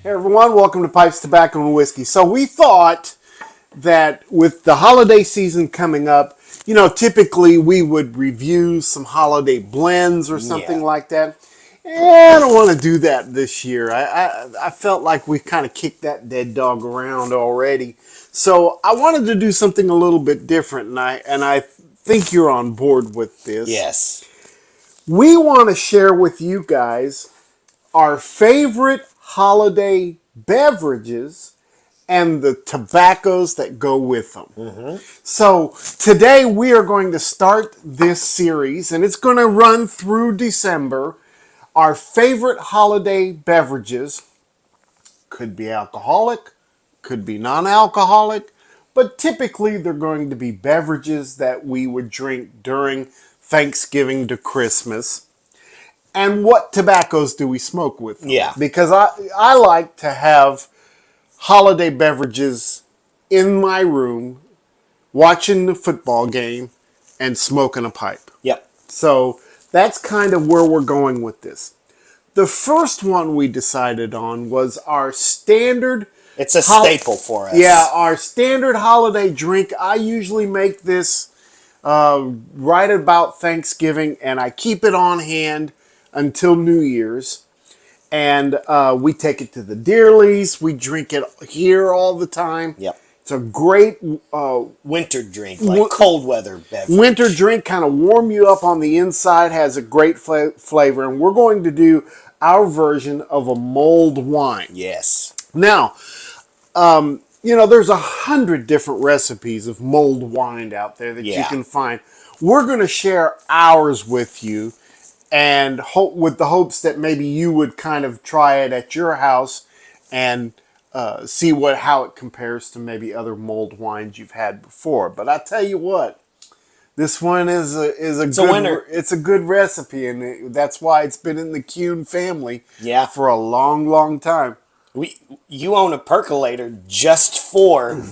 Hey everyone, welcome to Pipes, Tobacco, and Whiskey. So we thought that with the holiday season coming up, typically we would review some holiday blends or something like that. And I don't want to do that this year. I felt like we kind of kicked that dead dog around already. So I wanted to do something a little bit different, and I think you're on board with this. Yes. We want to share with you guys our favorite holiday beverages and the tobaccos that go with them. Mm-hmm. So today we are going to start this series, and it's going to run through December. Our favorite holiday beverages could be alcoholic, could be non-alcoholic, but typically they're going to be beverages that we would drink during Thanksgiving to Christmas. And what tobaccos do we smoke with them? Yeah. Because I like to have holiday beverages in my room, watching the football game, and smoking a pipe. Yep. So that's kind of where we're going with this. The first one we decided on was our standard. It's a staple for us. Yeah, our standard holiday drink. I usually make this right about Thanksgiving, and I keep it on hand until New Year's. And we take it to the Dearlies. We drink it here all the time. Yep. It's a great winter drink, like cold weather beverage. Winter drink, kind of warm you up on the inside, has a great flavor. And we're going to do our version of a mulled wine. Yes. Now, there's 100 different recipes of mulled wine out there that you can find. We're going to share ours with you, and with the hopes that maybe you would kind of try it at your house and see how it compares to maybe other mulled wines you've had before. But I tell you what, this one is a winner. It's a good recipe, and that's why it's been in the Kuhn family for a long, long time. You own a percolator just for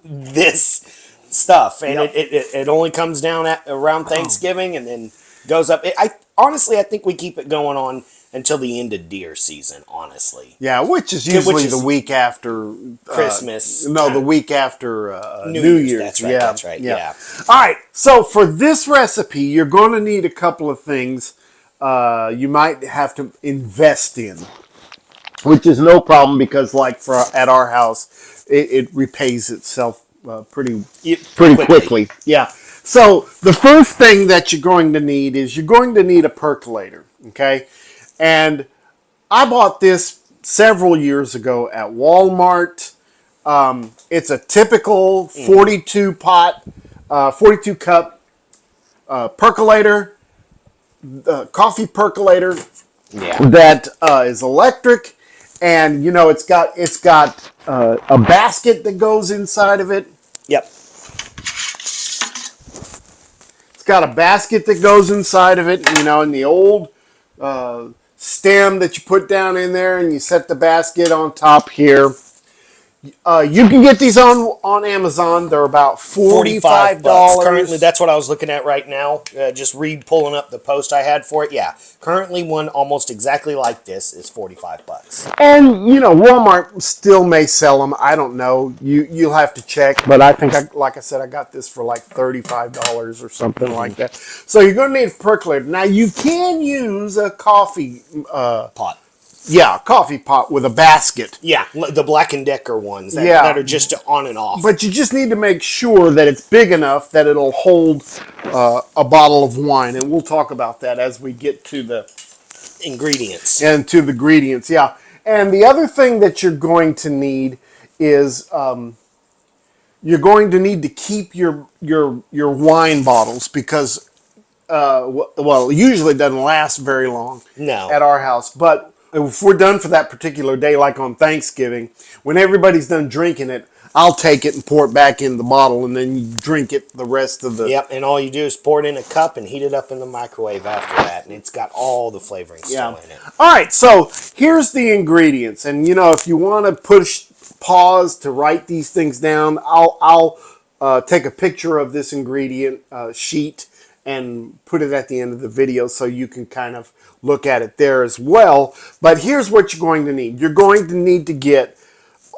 this stuff, and it only comes down around Thanksgiving and then goes up. Honestly, I think we keep it going on until the end of deer season, honestly. Yeah, which is usually the week after Christmas. The week after New Year's. That's right, that's right, yeah. All right, so for this recipe, you're going to need a couple of things you might have to invest in, which is no problem because at our house, it repays itself pretty quickly. Yeah. So the first thing that you're going to need is a percolator, okay? And I bought this several years ago at Walmart. It's a typical 42 cup percolator, coffee percolator that is electric, and it's got a basket that goes inside of it. Yep. Got a basket that goes inside of it, and the old stem that you put down in there, and you set the basket on top here. You can get these on Amazon. They're about $45. Currently, that's what I was looking at right now. Just pulling up the post I had for it. Yeah, currently one almost exactly like this is $45. And Walmart still may sell them. I don't know. You'll have to check. But I think, like I said, I got this for like $35 or something like that. So you're going to need a percolator. Now you can use a coffee pot. Yeah, a coffee pot with a basket. Yeah, the Black & Decker ones that are just on and off. But you just need to make sure that it's big enough that it'll hold a bottle of wine. And we'll talk about that as we get to the ingredients. And to the ingredients, yeah. And the other thing that you're going to need is you're going to need to keep your wine bottles because, usually it doesn't last very long at our house. But if we're done for that particular day, like on Thanksgiving, when everybody's done drinking it, I'll take it and pour it back in the bottle, and then you drink it the rest of the... Yep, and all you do is pour it in a cup and heat it up in the microwave after that, and it's got all the flavoring still in it. All right, so here's the ingredients, and if you want to push pause to write these things down, I'll take a picture of this ingredient sheet and put it at the end of the video so you can kind of look at it there as well. But here's what you're going to need. You're going to need to get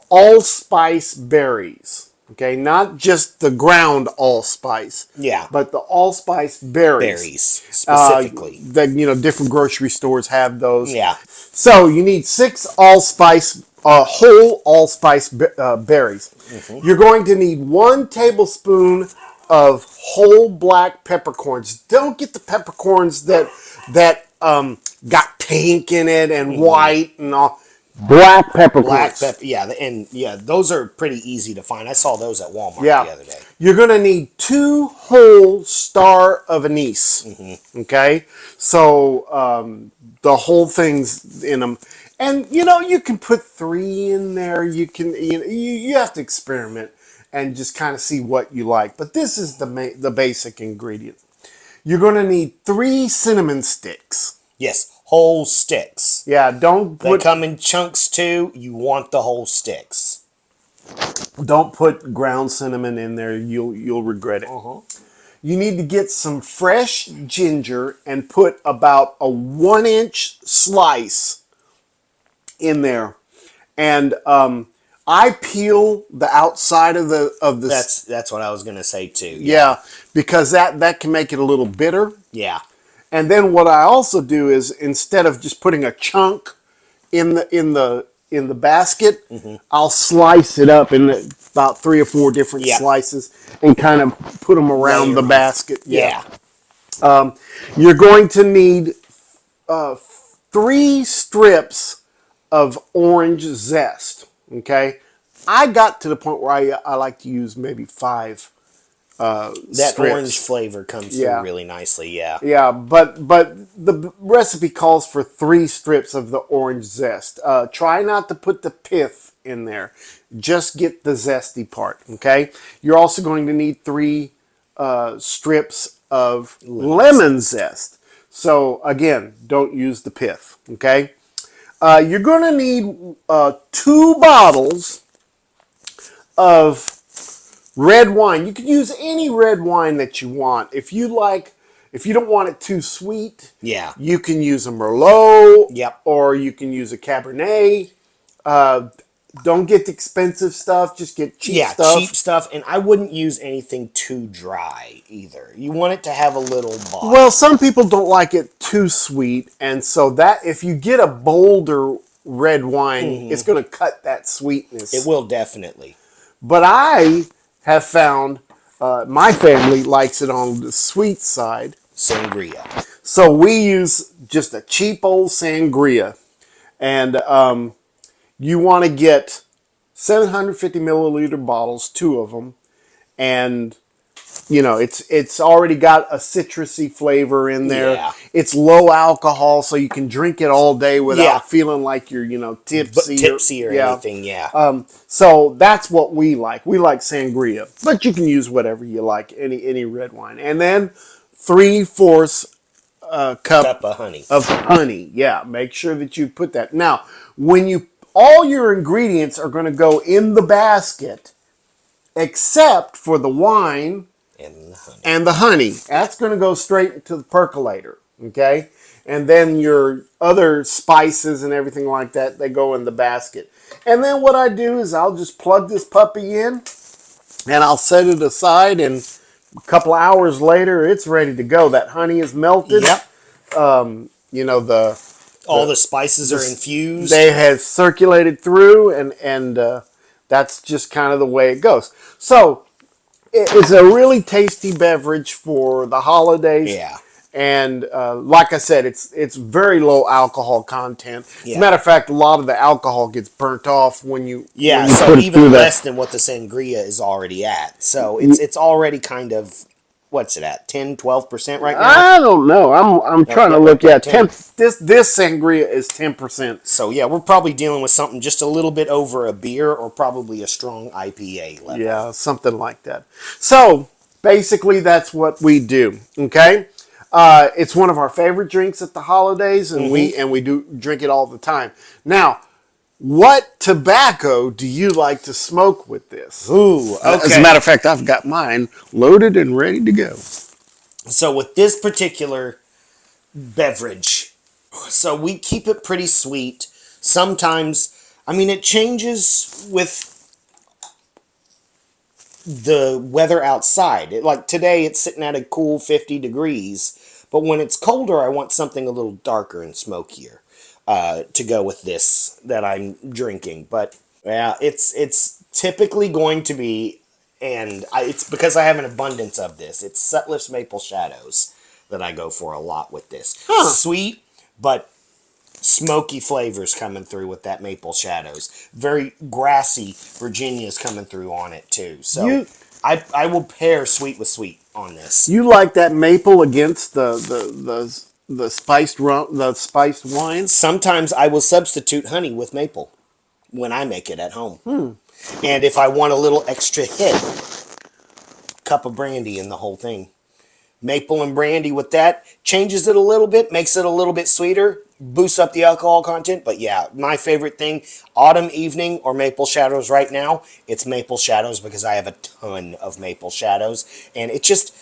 allspice berries. Okay, not just the ground allspice. Yeah. But the allspice berries. Berries, specifically. That, different grocery stores have those. Yeah. So you need 6 allspice, whole allspice berries. Mm-hmm. You're going to need 1 tablespoon of whole black peppercorns. Don't get the peppercorns that got pink in it and white and all. Black peppercorns. Black pepper, and those are pretty easy to find. I saw those at Walmart the other day. You're going to need 2 whole star of anise. Mm-hmm. Okay, so the whole thing's in them, and you can put 3 in there. You can, you have to experiment and just kind of see what you like. But this is the basic ingredient. You're going to need 3 cinnamon sticks. Yes. Whole sticks. Yeah, they come in chunks too. You want the whole sticks. Don't put ground cinnamon in there. You'll regret it. Uh-huh. You need to get some fresh ginger and put about a 1-inch slice in there. And I peel the outside of the. That's what I was gonna say too. Yeah, because that can make it a little bitter. Yeah. And then what I also do is, instead of just putting a chunk in the basket, mm-hmm. I'll slice it up in about 3 or 4 different slices and kind of put them around the basket. Yeah. You're going to need 3 strips of orange zest. Okay, I got to the point where I like to use maybe 5. That strips. Orange flavor comes through really nicely, Yeah, but the recipe calls for 3 strips of the orange zest. Try not to put the pith in there. Just get the zesty part, okay? You're also going to need 3 strips of lemon zest. So, again, don't use the pith, okay? You're going to need 2 bottles of red wine. You can use any red wine that you want. If you don't want it too sweet, you can use a Merlot. Yep. Or you can use a Cabernet. Don't get the expensive stuff. Just get cheap stuff. Yeah, cheap stuff. And I wouldn't use anything too dry either. You want it to have a little body. Well, some people don't like it too sweet, and so that if you get a bolder red wine, it's going to cut that sweetness. It will definitely. But I have found my family likes it on the sweet side. Sangria. So we use just a cheap old sangria. And you want to get 750 milliliter bottles, 2 of them. And, it's already got a citrusy flavor in there. Yeah. It's low alcohol, so you can drink it all day without feeling like you're, tipsy. Or anything, So that's what we like. We like sangria. But you can use whatever you like, any red wine. And then 3/4 cup of honey. Yeah, make sure that you put that. Now, all your ingredients are going to go in the basket, except for the wine and the honey. That's going to go straight to the percolator, okay? And then your other spices and everything like that, they go in the basket. And then what I do is I'll just plug this puppy in, and I'll set it aside, and a couple of hours later, it's ready to go. That honey is melted. Yep. All the spices are infused. They have circulated through, and that's just kind of the way it goes. So it's a really tasty beverage for the holidays. Yeah. And like I said, it's very low alcohol content. As a matter of fact, a lot of the alcohol gets burnt off when you so put it even less than what the sangria is already at. So it's already kind of, what's it at, 10-12% right now? I don't know. I'm trying to look at 10. This sangria is 10%. So we're probably dealing with something just a little bit over a beer, or probably a strong IPA level. Yeah, something like that. So basically, that's what we do. Okay. It's one of our favorite drinks at the holidays, and we do drink it all the time. Now, what tobacco do you like to smoke with this? Ooh, okay. As a matter of fact, I've got mine loaded and ready to go. So with this particular beverage, so we keep it pretty sweet. Sometimes, I mean, it changes with the weather outside. Like today, it's sitting at a cool 50 degrees, but when it's colder, I want something a little darker and smokier to go with this that I'm drinking. But yeah, it's typically going to be, and it's because I have an abundance of this. It's Sutliff's Maple Shadows that I go for a lot with this. Huh. Sweet, but smoky flavors coming through with that Maple Shadows. Very grassy Virginia's coming through on it too. So You I will pair sweet with sweet on this. you like that maple against the spiced rum, the spiced wine? Sometimes I will substitute honey with maple when I make it at home. And if I want a little extra hit, cup of brandy in the whole thing. Maple and brandy with that changes it a little bit, makes it a little bit sweeter, boosts up the alcohol content. But yeah, my favorite thing, autumn evening or maple shadows right now, it's maple shadows because I have a ton of maple shadows. And it just,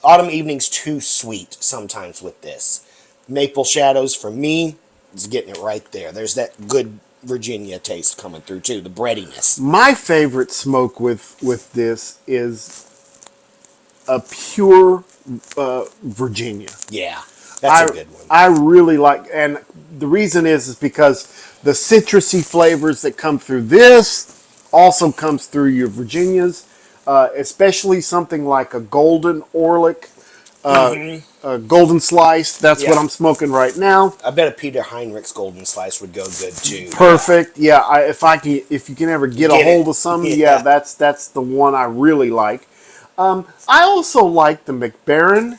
autumn evening's too sweet sometimes with this. Maple shadows for me is getting it right there. There's that good Virginia taste coming through too, the breadiness. My favorite smoke with this is a pure Virginia. Yeah, that's I a good one. I really like, and the reason is because the citrusy flavors that come through this also comes through your Virginias, especially something like a golden Orlick, a golden slice. That's what Yeah. I'm smoking right now. I bet a Peter Heinrich's Golden Slice would go good too. Perfect. Yeah, if you can ever get a Get hold it. of some, yeah, Yeah. that's the one I really like. I also like the McBaron.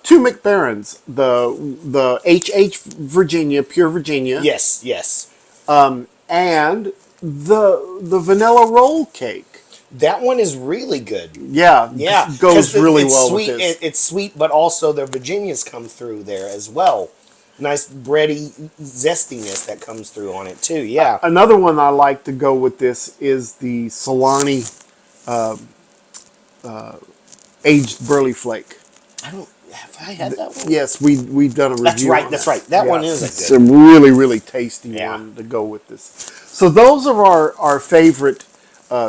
Two McBarons, the HH Virginia, pure Virginia, Yes, yes. and the vanilla roll cake. That one is really good. Yeah, Yeah, goes because really it's well with sweet. this. It's sweet, but also the Virginias come through there as well. Nice bready zestiness that comes through on it too. Yeah. Another one I like to go with this is the Solani aged burley flake. I don't. Have I had that one? Yes, we've done a review. That's right. on That's that. right. That Yeah, one is it's a a good. really tasty Yeah. one to go with this. So those are our favorite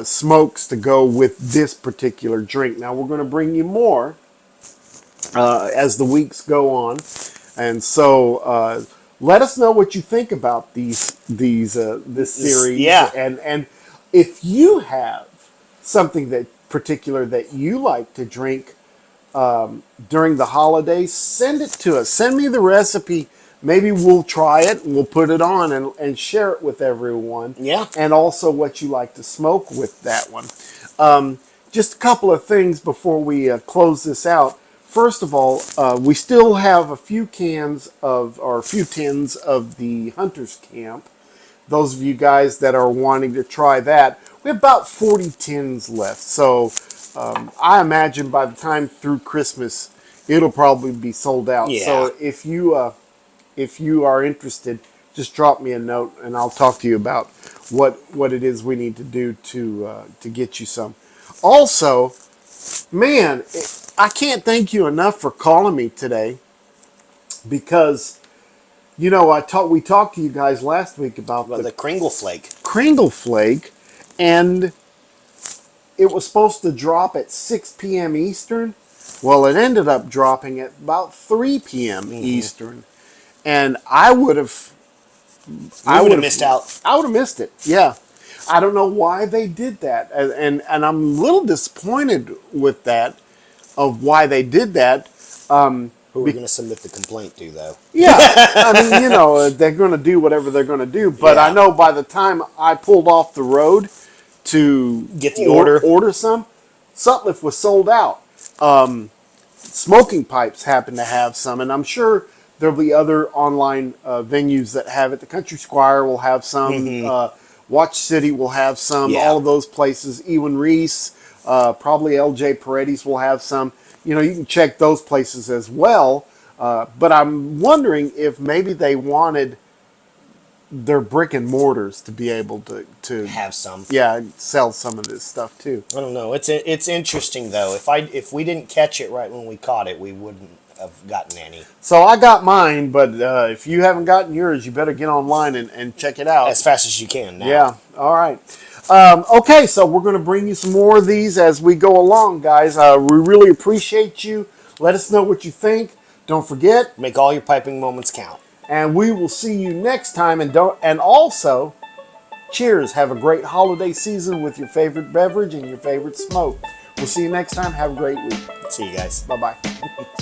smokes to go with this particular drink. Now we're going to bring you more as the weeks go on, and so let us know what you think about this series, Yeah. and if you have something that particular that you like to drink during the holidays, send it to us. Send me the recipe. Maybe we'll try it and we'll put it on and share it with everyone. Yeah. And also what you like to smoke with that one. Just a couple of things before we close this out. First of all, we still have a few cans of, or a few tins of the Hunter's Camp. Those of you guys that are wanting to try that, we have about 40 tins left. So I imagine by the time through Christmas, it'll probably be sold out. Yeah. So if you are interested, just drop me a note and I'll talk to you about what it is we need to do to get you some. Also, man, I can't thank you enough for calling me today because we talked to you guys last week about Well, the the Kringle Flake. Kringle Flake, and it was supposed to drop at 6 p.m. Eastern. Well, it ended up dropping at about 3 p.m. Eastern, and We would have missed out. I would have missed it. Yeah, I don't know why they did that, and I'm a little disappointed with that, of why they did that. Who we're going to submit the complaint to, though? Yeah, I mean, they're going to do whatever they're going to do, but I Yeah. know by the time I pulled off the road to Get the order. order some, Sutliff was sold out. Smoking Pipes happen to have some, and I'm sure there'll be other online venues that have it. The Country Squire will have some. Watch City will have some. Yeah. All of those places. Ewan Reese, probably L.J. Paredes will have some. You can check those places as well. But I'm wondering if maybe they wanted their brick and mortars to be able to Have some. yeah, sell some of this stuff too. I don't know. It's interesting though. If we didn't catch it right when we caught it, we wouldn't have gotten any. So I got mine, but if you haven't gotten yours, you better get online and check it out As fast as you can now. Yeah. All right. Okay, so we're going to bring you some more of these as we go along, guys. We really appreciate you. Let us know what you think. Don't forget, Make all your piping moments count. and we will see you next time. And also, cheers. Have a great holiday season with your favorite beverage and your favorite smoke. We'll see you next time. Have a great week. See you guys. Bye bye.